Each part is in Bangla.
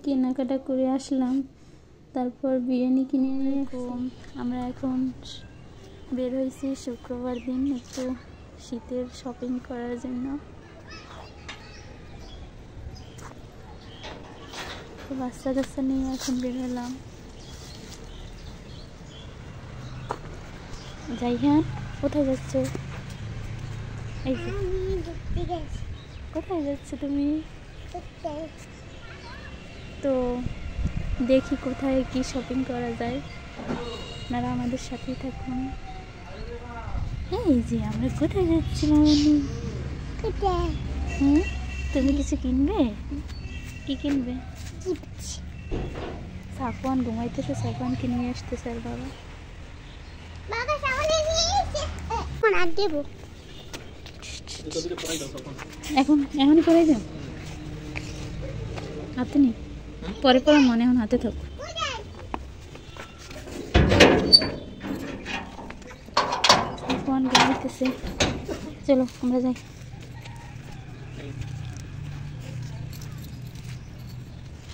কেনাকাটা করে আসলাম, তারপর বিরিয়ানি কিনে নিয়ে আমরা এখন বের হয়েছি শুক্রবার দিন একটু শীতের শপিং করার জন্য। তো বাচ্চা কাচ্চা নিয়ে এখন বের হলাম। যাই হ্যাঁ, কোথায় যাচ্ছ? এই কোথায় যাচ্ছ তুমি? তো দেখি কোথায় কি শপিং করা যায়, আপনারা আমাদের সাথেই থাকুন। এই যে আমরা কোথায় যাচ্ছি মামনি? তুমি কিছু কিনবে? কি কিনবে? সাফওয়ান ঘুমাইতেছে, সাফওয়ান কিনে নিয়ে আসতে স্যার বাবা। এখন এখন করে যাও, হাতে নেই, পরে পরে মনে এখন হাতে থাক। সাফওয়ান ঘুমাইতেছে, চলো আমরা যাই।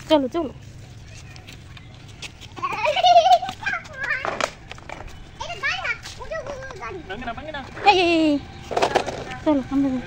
চলো চলো চলো আমরা যাই।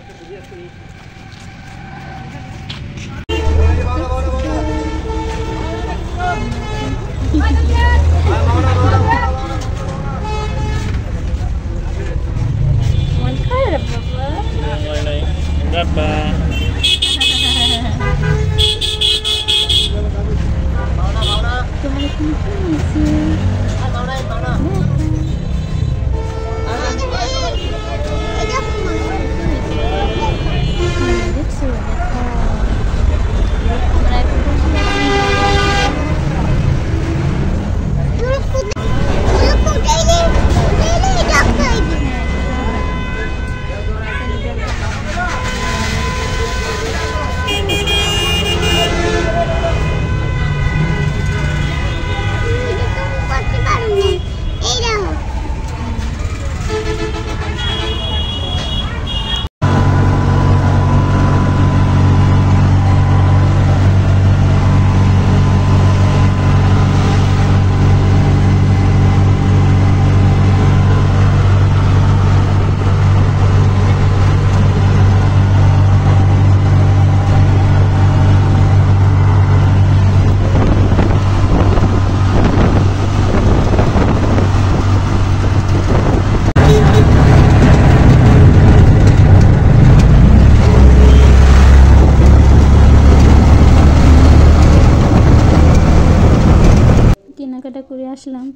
কেনাকাটা করে আসলাম,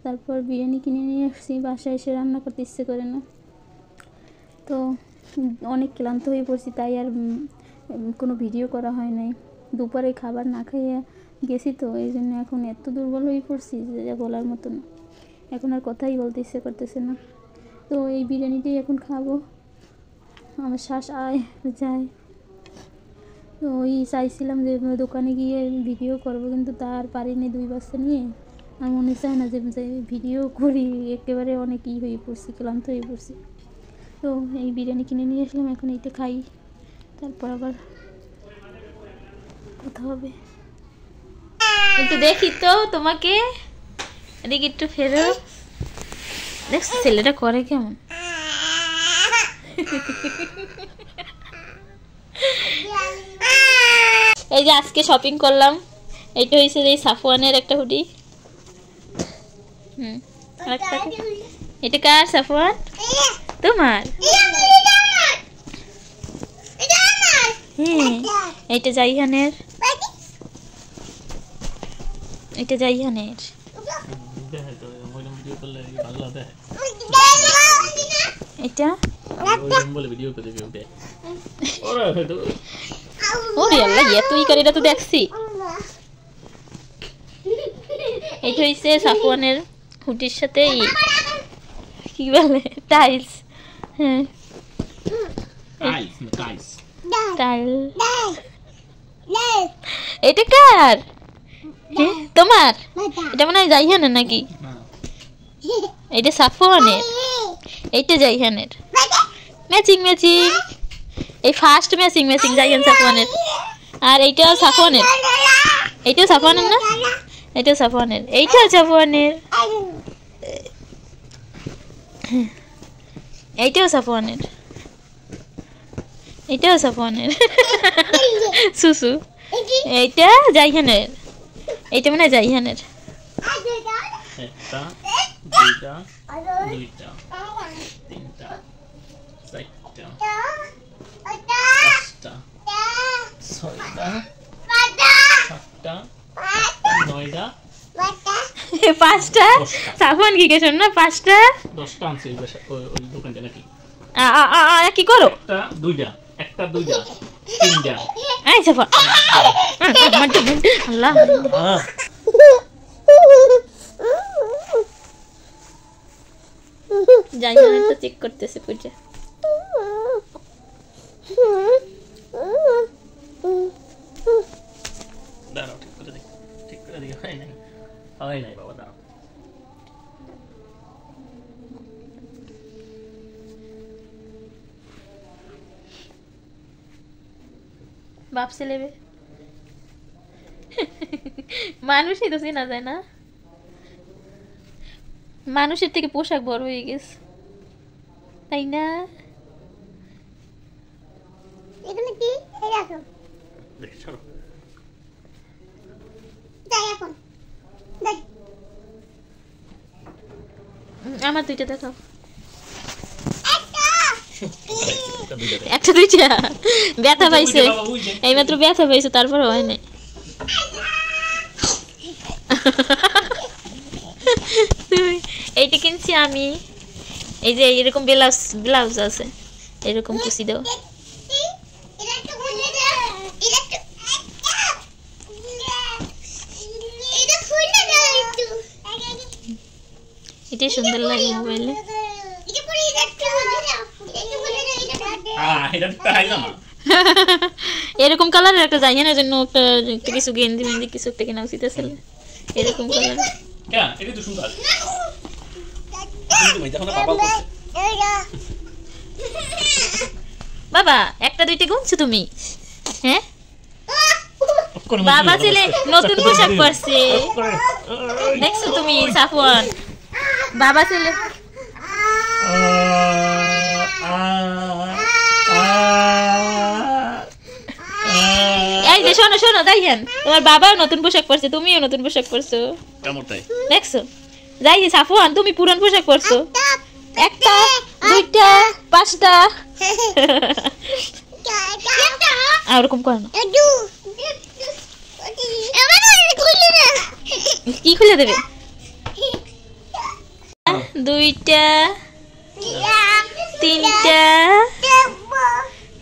তারপর বিরিয়ানি কিনে নিয়ে আসছি। বাসায় এসে রান্না করতে ইচ্ছে করে না, তো অনেক ক্লান্ত হয়ে পড়ছি, তাই আর কোনো ভিডিও করা হয় নাই। দুপুরে খাবার না খাইয়ে গেছি, তো এই জন্য এখন এত দুর্বল হয়ে পড়ছি যে বলার মতো না। এখন আর কথাই বলতে ইচ্ছে করতেছে না। তো এই বিরিয়ানিটাই এখন খাবো, আমার শ্বাস আয় যায়। তো ওই চাইছিলাম যে দোকানে গিয়ে ভিডিও করবো, কিন্তু তার পারিনি, 2 বাচ্চা নিয়ে আর মনে চায় না যে ভিডিও করি, একেবারে অনেক হয়ে পড়ছি, ক্লান্ত হয়ে পড়ছি। তো এই বিরিয়ানি কিনে নিয়ে আসলাম, এখন এইটা খাই, তারপর আবার কথা হবে। একটু দেখি তো তোমাকে, এদিকে একটু ফেরো, দেখছো ছেলেটা করে কেমন। এই যে আজকে শপিং করলাম, এইটা হয়েছে এই সাফওয়ানের একটা হুডি। এটা কার সাফওয়ান? তোমার? এইটা জাইহানের, এটা জাইহানের। এটা ওরে আল্লাহ, এতই করে এটা তো দেখছি। এটা হইছে সাফওয়ানের হুডির সাথে কি বলে টাইলস। হ্যাঁ টাইল। এটা কার? তোমার? এটা মনে হয় জাইহানের নাকি? এটা সাফওয়ানের, এইটা জাইহানের। ম্যাচিং ম্যাচিং, এই ফার্স্ট ম্যাচিং ম্যাচিং জাইহান সাফওয়ানের, আর এইটা সাফওয়ানের। এইটাও সাফওয়ানের না? এইটাও সাফওয়ানের, এইটাও সাফওয়ানের, এইটাও সাফওয়ানের, এইটাও সাফওয়ানের। সুসু এইটা জাইহানের, এইটা মনে হয় জাইহানের। একটা দুইটা দুইটা তিনটা চারটা পাঁচটা ছয়টা সাতটা নয়টা পাঁচটা সাফওয়ান কি গেছেন না? পাঁচটা 10টা আনছি ওই দোকানটা নাকি? কি করো? একটা দুইটা তিনটা। এই সাফওয়ান আল্লাহ জাইহানের তো চেক করতেছে পূজা। দাঁড়াও, ঠিক করে দেখি। হয় নাই বাবা, দাঁড়াও। বাপ ছেলেবে মানুষই তো চেনা যায় না, মানুষের থেকে পোশাক বড় হয়ে গেছে, তাই না? এখানে কি এই রাখো দেখি ছাড়ো। যাই এখন দেখ আমার দুইটা দেখাও। একটা দুইটা একটা দুইটা ব্যথা পাইছে, এইমাত্র ব্যথা পাইছে, তারপর হয় নাই। এইটা কিনছি আমি, এই যে এরকম ব্লাউজ আছে, এরকম কুচি দাও। এটা একটু খুলে দাও, এটা একটু এটা খুলে দাও একটু, এটাই সুন্দর লাগে মোবাইলে। এটা পরে এটা একটু খুলে দাও, এটা খুলে দাও, এটা তো হাইলাম না। এরকম কালারের একটা জাইহানের জন্য একটা কিছু গেঞ্জি মেঞ্জি কিছু একটা কেনা উচিত আছে, এরকম কালার। কেন এটা তো সুন্দর। তুমি দেখো না বাবা করছে। বাবা একটা দুইটা গুনছো তুমি? হ্যাঁ বাবা ছেলে নতুন পোশাক পরছে, দেখছো তুমি সাফওয়ান? বাবা ছেলে এই যে শোনো শোনো জাইহান, তোমার বাবাও নতুন পোশাক পরছে, তুমিও নতুন পোশাক পরছো, কেমনটাই দেখছো? যাই সাফওয়ান তুমি পুরান পোশাক পরছো, একটা দুইটা পাঁচটা। আর ওরকম করো না, কি খুলে দেবে? দুইটা তিনটা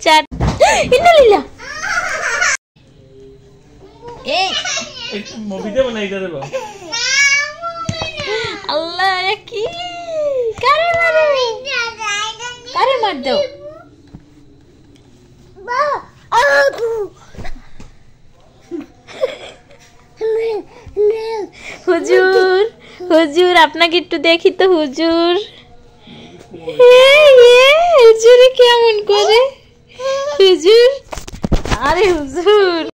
চারটা। ইন্নালিল্লাহ, এই মুভিতে বানাই দেব। আল্লাহ কি কারে মারে, কারে মার দাও? হুজুর হুজুর আপনাকে একটু দেখি তো হুজুর। হুজুর কেমন করে হুজুর? আরে হুজুর